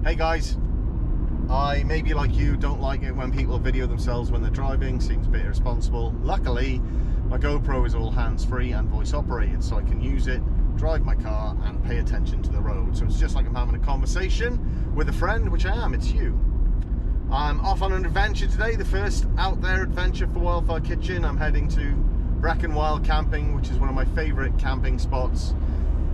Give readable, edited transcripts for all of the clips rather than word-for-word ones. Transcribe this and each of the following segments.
Hey guys, I maybe like you don't like it when people video themselves when they're driving, seems a bit irresponsible. Luckily my GoPro is all hands-free and voice operated, so I can use it, drive my car and pay attention to the road. So it's just like I'm having a conversation with a friend, which I am, it's you. I'm off on an adventure today, the first out there adventure for Wildfire Kitchen. I'm heading to Brecon Wild Camping, which is one of my favourite camping spots.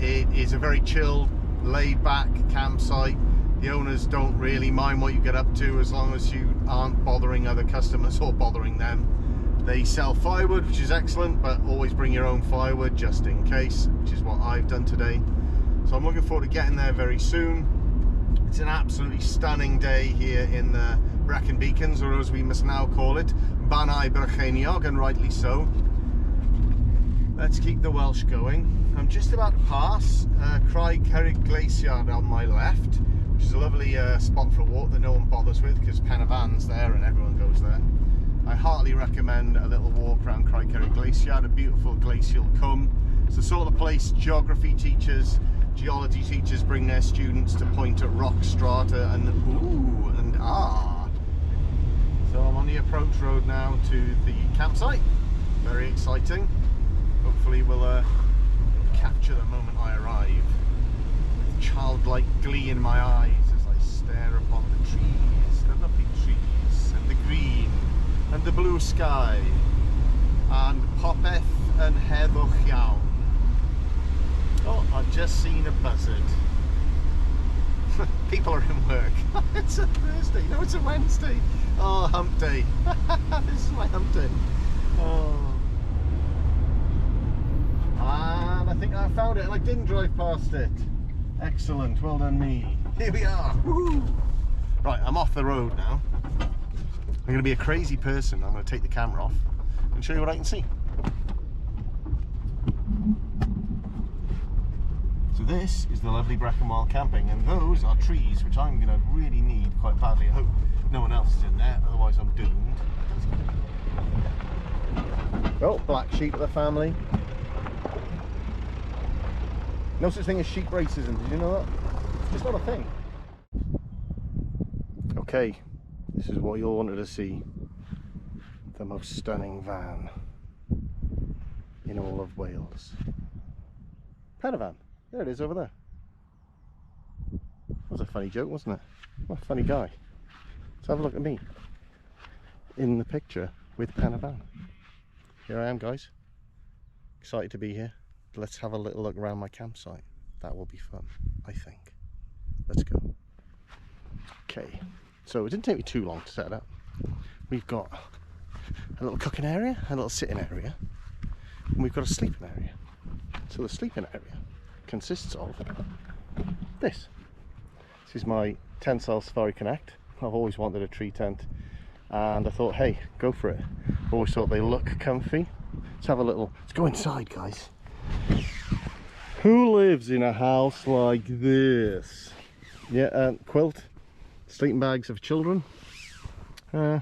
It is a very chilled, laid-back campsite. The owners don't really mind what you get up to as long as you aren't bothering other customers or bothering them. They sell firewood, which is excellent, but always bring your own firewood just in case, which is what I've done today. So I'm looking forward to getting there very soon. It's an absolutely stunning day here in the Brecon Beacons, or as we must now call it, Banau Brycheiniog, and rightly so. Let's keep the Welsh going. I'm just about to pass Craig Cerrig Glacier on my left, which is a lovely spot for a walk that no one bothers with because Pen y Fan's there and everyone goes there. I heartily recommend a little walk around Craig Cerrig Glacier, a beautiful glacial comb. It's the sort of place geography teachers, geology teachers bring their students to point at rock strata and ooh and ah. So I'm on the approach road now to the campsite. Very exciting. Hopefully we'll capture the moment I arrive with childlike glee in my eyes as I stare upon the trees, the lovely trees, and the green, and the blue sky, and popeth and heddwch iawn. Oh, I've just seen a buzzard. People are in work. It's a Thursday, no it's a Wednesday. Oh, hump day. This is my hump day. Oh. And I think I found it and I didn't drive past it. Excellent, well done me. Here we are. Woohoo! Right, I'm off the road now. I'm going to be a crazy person. I'm going to take the camera off and show you what I can see. So this is the lovely Brecon Wild Camping, and those are trees which I'm going to really need quite badly. I hope no one else is in there, otherwise I'm doomed. Oh, black sheep of the family. No such thing as sheep racism, did you know that? It's not a thing. Okay, this is what you all wanted to see. The most stunning van in all of Wales. Pen y Fan, there it is over there. That was a funny joke, wasn't it? What a funny guy. Let's have a look at me in the picture with Pen y Fan. Here I am, guys. Excited to be here. Let's have a little look around my campsite. That will be fun, I think. Let's go. Okay, so it didn't take me too long to set it up. We've got a little cooking area, a little sitting area, and we've got a sleeping area. So the sleeping area consists of this. This is my Tensile Safari Connect. I've always wanted a tree tent, and I thought, hey, go for it. Always thought they look comfy. Let's have a little, let's go inside, guys. Who lives in a house like this? Yeah, quilt, sleeping bags of children. Yeah,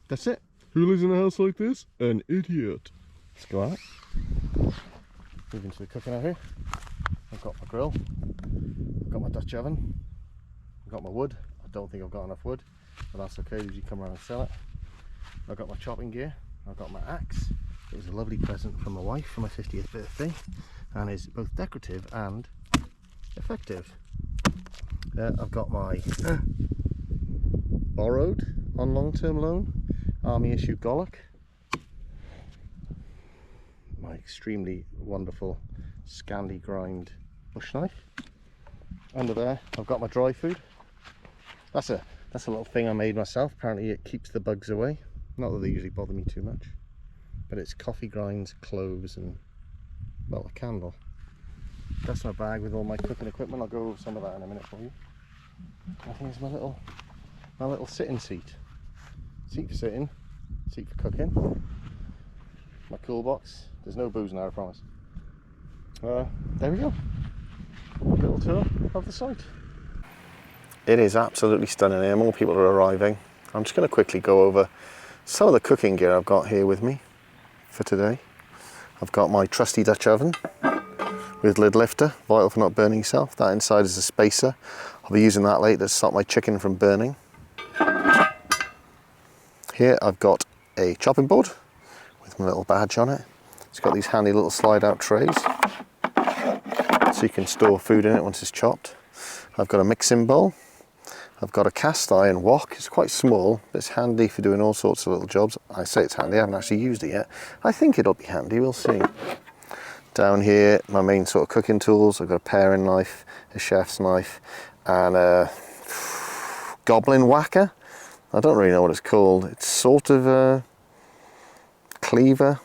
that's it. Who lives in a house like this? An idiot. Let's go out. Move into the cooking area. I've got my grill. I've got my Dutch oven. I've got my wood. I don't think I've got enough wood, but that's okay because you come around and sell it. I've got my chopping gear. I've got my axe. It was a lovely present from my wife for my 50th birthday, and is both decorative and effective. I've got my borrowed on long-term loan army issue Gollock, my extremely wonderful Scandi grind bush knife. Under there I've got my dry food. That's a little thing I made myself. Apparently it keeps the bugs away. Not that they usually bother me too much. But it's coffee grinds, cloves, and, well, a candle. That's my bag with all my cooking equipment. I'll go over some of that in a minute for you. I think it's my little sitting seat. Seat for sitting, seat for cooking. My cool box. There's no booze now, I promise. There we go. A little tour of the site. It is absolutely stunning here. More people are arriving. I'm just going to quickly go over some of the cooking gear I've got here with me for today. I've got my trusty Dutch oven, with lid lifter, vital for not burning yourself. That inside is a spacer. I'll be using that later to stop my chicken from burning. Here I've got a chopping board with my little badge on it. It's got these handy little slide out trays, so you can store food in it once it's chopped. I've got a mixing bowl. I've got a cast iron wok. It's quite small, but it's handy for doing all sorts of little jobs. I say it's handy, I haven't actually used it yet. I think it'll be handy, we'll see. Down here, my main sort of cooking tools. I've got a paring knife, a chef's knife, and a goblin whacker. I don't really know what it's called. It's sort of a cleaver.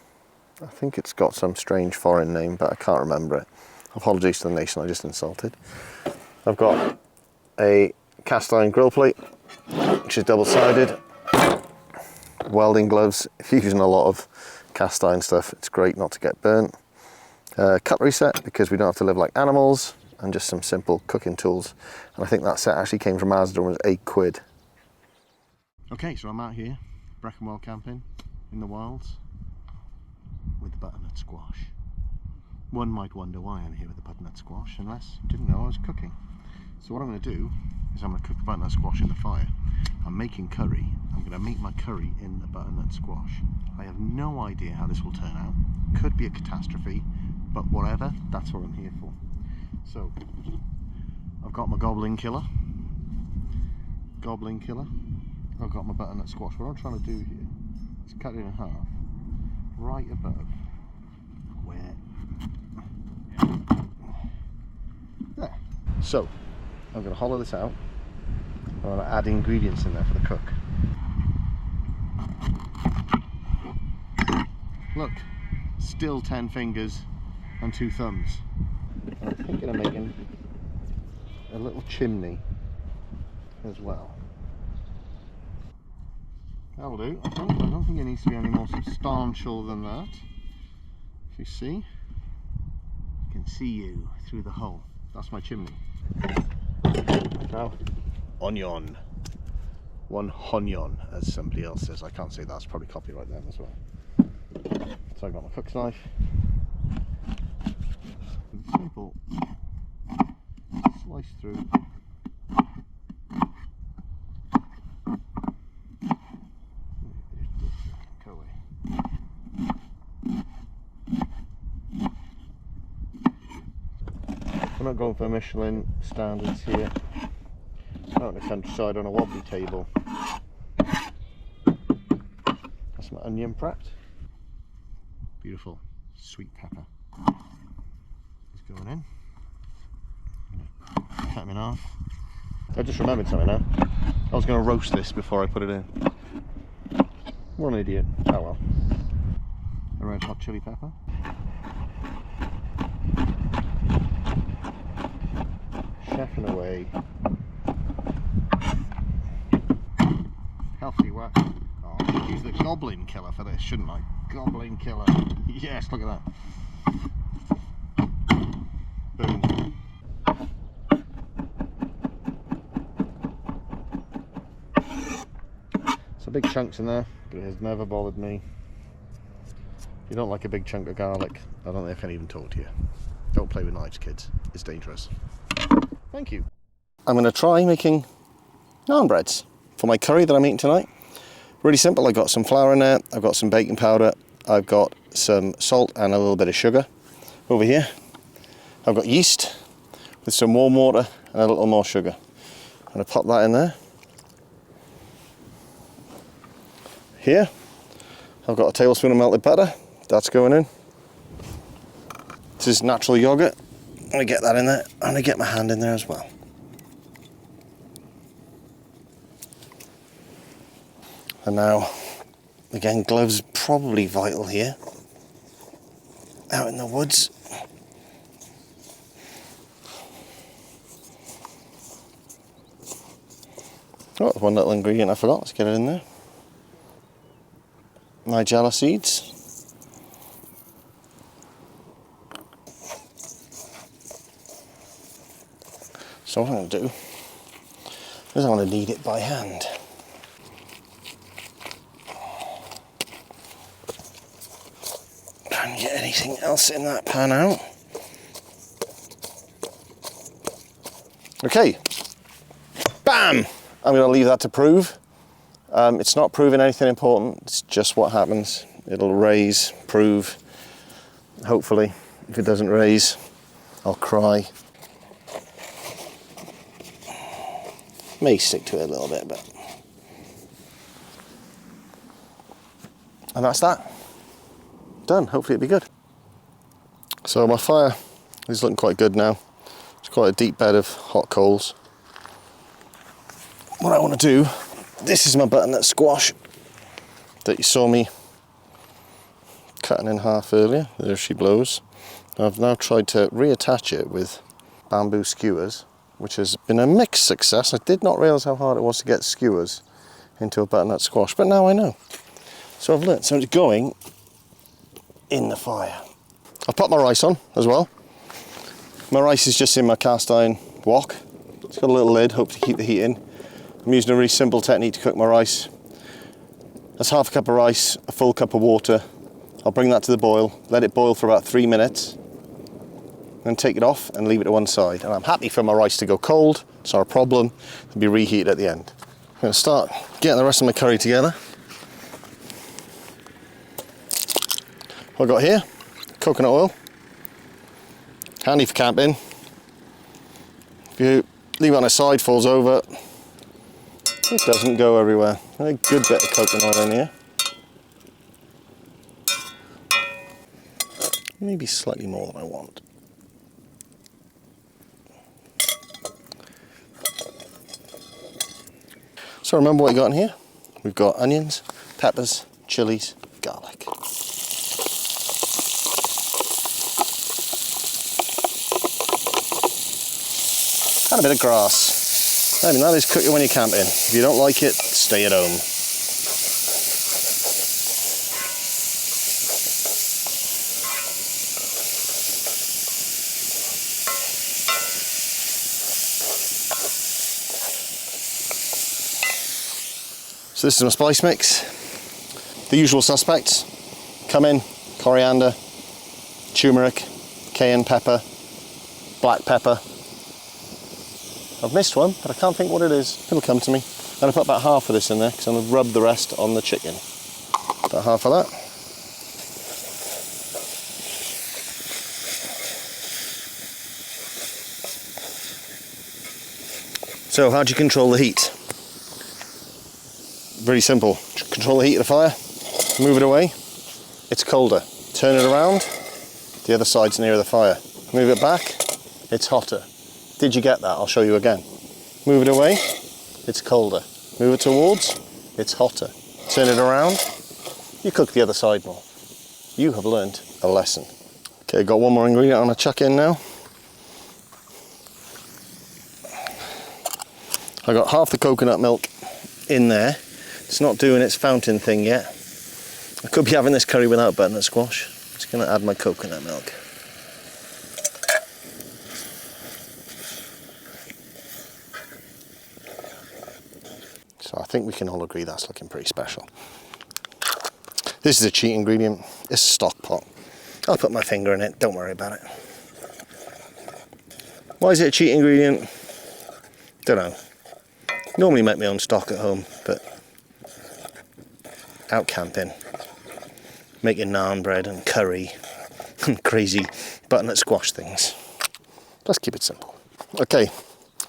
I think it's got some strange foreign name, but I can't remember it. Apologies to the nation I just insulted. I've got a cast iron grill plate, which is double-sided. Welding gloves. If you're using a lot of cast iron stuff, it's great not to get burnt. Cutlery set, because we don't have to live like animals, and just some simple cooking tools. And I think that set actually came from Asda and was £8. Okay, so I'm out here, Brecon Wild Camping, in the wilds, with the butternut squash. One might wonder why I'm here with the butternut squash, unless you didn't know I was cooking. So what I'm going to do is I'm going to cook the butternut squash in the fire. I'm making curry. I'm going to make my curry in the butternut squash. I have no idea how this will turn out. Could be a catastrophe, but whatever, that's what I'm here for. So, I've got my goblin killer. I've got my butternut squash. What I'm trying to do here is cut it in half, right above where... There. So, I'm going to hollow this out. I'm going to add ingredients in there for the cook. Look, still 10 fingers and 2 thumbs. I'm thinking of making a little chimney as well. That'll do, I think. I don't think it needs to be any more substantial than that. If you see, I can see you through the hole. That's my chimney. Now, onion. One honyon, as somebody else says. I can't say that, it's probably copyright them as well. So I've got my cook's knife. Simple. Slice through. Go away. We're not going for Michelin standards here. Out in the countryside on a wobbly table. That's my onion prepped. Beautiful sweet pepper. It's going in. Cut them in half. I just remembered something now. I was going to roast this before I put it in. What an idiot. Oh well. A red hot chili pepper. Chefing away. Healthy whack. Oh, I should use the goblin killer for this, shouldn't I? Goblin killer. Yes, look at that. Boom. So big chunks in there, but it has never bothered me. If you don't like a big chunk of garlic, I don't think I can even talk to you. Don't play with knives, kids. It's dangerous. Thank you. I'm going to try making naan breads for my curry that I'm eating tonight. Really simple. I've got some flour in there, I've got some baking powder, I've got some salt and a little bit of sugar. Over here I've got yeast with some warm water and a little more sugar. I'm going to pop that in there. Here I've got a tablespoon of melted butter, that's going in. This is natural yogurt. I'm going to get that in there. I'm going to get my hand in there as well. And now, again, gloves probably vital here. Out in the woods. Oh, one little ingredient I forgot. Let's get it in there. Nigella seeds. So what I'm going to do is I'm going to knead it by hand. Try and get anything else in that pan out. Okay, bam! I'm going to leave that to prove. It's not proving anything important, it's just what happens. It'll raise, prove, hopefully. If it doesn't raise, I'll cry. May stick to it a little bit, but... And that's that. Done, hopefully it'll be good. So my fire is looking quite good now. It's quite a deep bed of hot coals. What I want to do, this is my butternut squash that you saw me cutting in half earlier. There she blows. I've now tried to reattach it with bamboo skewers, which has been a mixed success. I did not realise how hard it was to get skewers into a butternut squash, but now I know. So I've learnt. So it's going in the fire. I've put my rice on as well. My rice is just in my cast iron wok. It's got a little lid, hope to keep the heat in. I'm using a really simple technique to cook my rice. That's half a cup of rice, a full cup of water. I'll bring that to the boil, let it boil for about 3 minutes, then take it off and leave it to one side. And I'm happy for my rice to go cold, it's not a problem. It'll be reheated at the end. I'm going to start getting the rest of my curry together. What I've got here, coconut oil. Handy for camping. If you leave it on its side, falls over, it doesn't go everywhere. A good bit of coconut oil in here. Maybe slightly more than I want. So remember what you got in here? We've got onions, peppers, chilies, garlic. And a bit of grass. I mean, that is cooking when you're camping. If you don't like it, stay at home. So this is my spice mix. The usual suspects: cumin, coriander, turmeric, cayenne pepper, black pepper. I've missed one, but I can't think what it is. It'll come to me. I'm going to put about half of this in there because I'm going to rub the rest on the chicken. About half of that. So how do you control the heat? Very simple. Control the heat of the fire, move it away. It's colder. Turn it around, the other side's nearer the fire. Move it back, it's hotter. Did you get that? I'll show you again. Move it away, it's colder. Move it towards, it's hotter. Turn it around, you cook the other side more. You have learned a lesson. Okay, got one more ingredient I'm going to chuck in now. I got half the coconut milk in there. It's not doing its fountain thing yet. I could be having this curry without butternut squash. I'm just going to add my coconut milk. So I think we can all agree that's looking pretty special. This is a cheat ingredient. It's a stock pot. I'll put my finger in it, don't worry about it. Why is it a cheat ingredient? Don't know. Normally make my own stock at home, but out camping, making naan bread and curry and crazy butternut squash things. Let's keep it simple. Okay,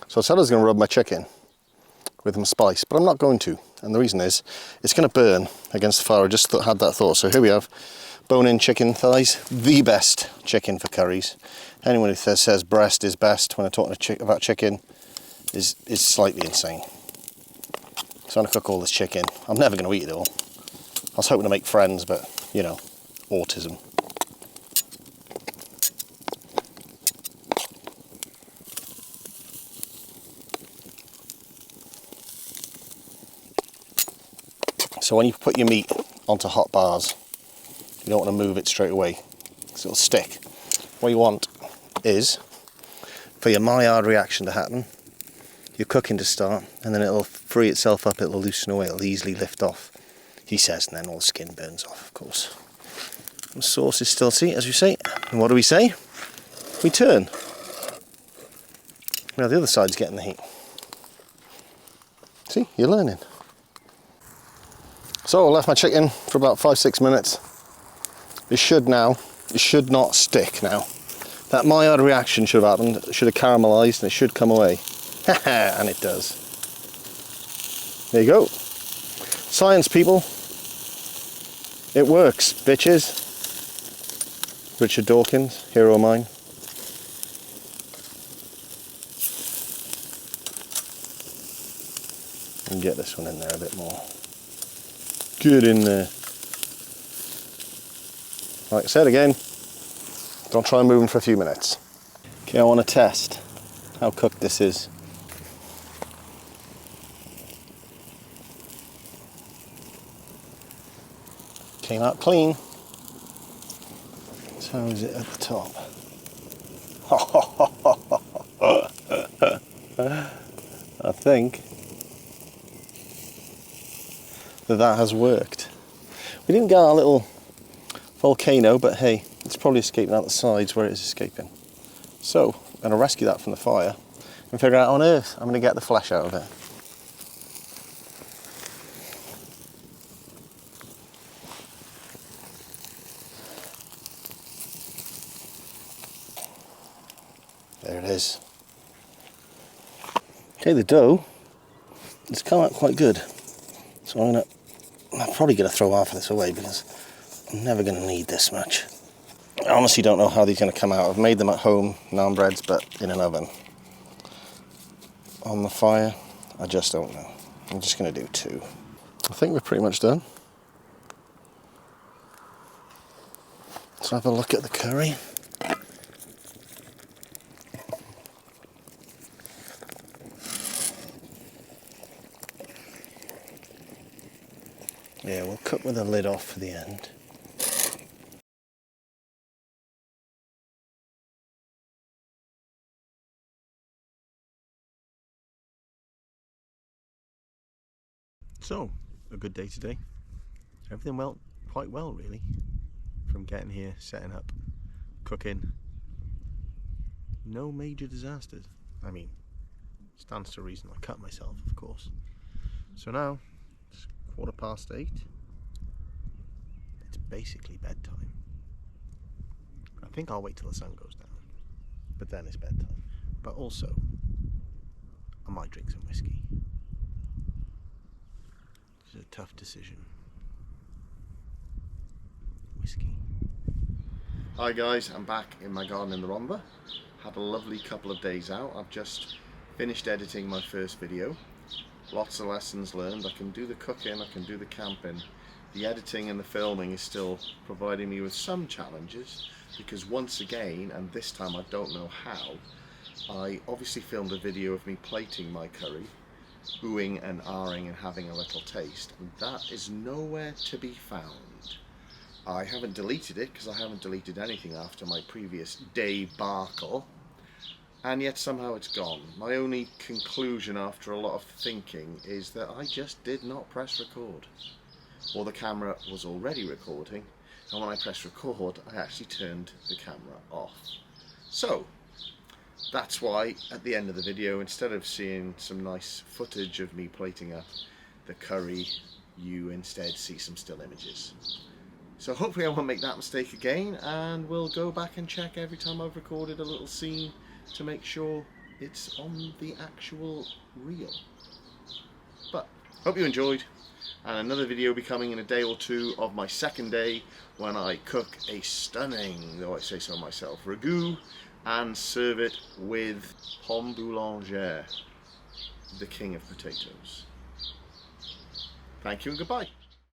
so I said I was going to rub my chicken with some spice, but I'm not going to, and the reason is it's going to burn against the fire. I just had that thought. So here we have bone-in chicken thighs, the best chicken for curries. Anyone who says breast is best when I'm talking about chicken is slightly insane. So I'm going to cook all this chicken. I'm never going to eat it all. I was hoping to make friends, but you know, autism. So when you put your meat onto hot bars, you don't want to move it straight away because it'll stick. What you want is for your Maillard reaction to happen, your cooking to start, and then it'll free itself up, it'll loosen away, it'll easily lift off, he says, and then all the skin burns off, of course. The sauce is still sweet, as we say. And what do we say? We turn. Now the other side's getting the heat. See, you're learning. So I left my chicken for about 5-6 minutes. It should not stick now. That Maillard reaction should have happened. It should have caramelised and it should come away. And it does. There you go. Science, people. It works, bitches. Richard Dawkins, hero of mine. And get this one in there a bit more. Get in there. Like I said again, don't try moving for a few minutes. Okay, I want to test how cooked this is. Came out clean. So how is it at the top? I think that has worked. We didn't get our little volcano, but hey, it's probably escaping out the sides where it is escaping. So I'm going to rescue that from the fire and figure out how on earth I'm going to get the flesh out of it. There it is. Okay, the dough has come out quite good. So I'm probably going to throw half of this away because I'm never going to need this much. I honestly don't know how these are going to come out. I've made them at home, naan breads, but in an oven. On the fire, I just don't know. I'm just going to do 2. I think we're pretty much done. Let's have a look at the curry. Yeah, we'll cook with the lid off for the end. So, a good day today. Everything went quite well, really. From getting here, setting up, cooking. No major disasters. I mean, stands to reason I cut myself, of course. So now, it's 8:15. It's basically bedtime. I think I'll wait till the sun goes down, but then it's bedtime. But also, I might drink some whiskey. It's a tough decision. Whiskey. Hi guys, I'm back in my garden in the Rhondda. Had a lovely couple of days out. I've just finished editing my first video. Lots of lessons learned. I can do the cooking, I can do the camping. The editing and the filming is still providing me with some challenges because once again, and this time I don't know how, I obviously filmed a video of me plating my curry, oohing and ahhing and having a little taste, and that is nowhere to be found. I haven't deleted it because I haven't deleted anything after my previous debacle, and yet somehow it's gone. My only conclusion after a lot of thinking is that I just did not press record. Or the camera was already recording, and when I pressed record I actually turned the camera off. So that's why at the end of the video, instead of seeing some nice footage of me plating up the curry, you instead see some still images. So hopefully I won't make that mistake again, and we'll go back and check every time I've recorded a little scene to make sure it's on the actual reel. But hope you enjoyed, and another video will be coming in a day or two of my second day when I cook a stunning, though I say so myself, ragout and serve it with pomme boulangère, the king of potatoes. Thank you and goodbye.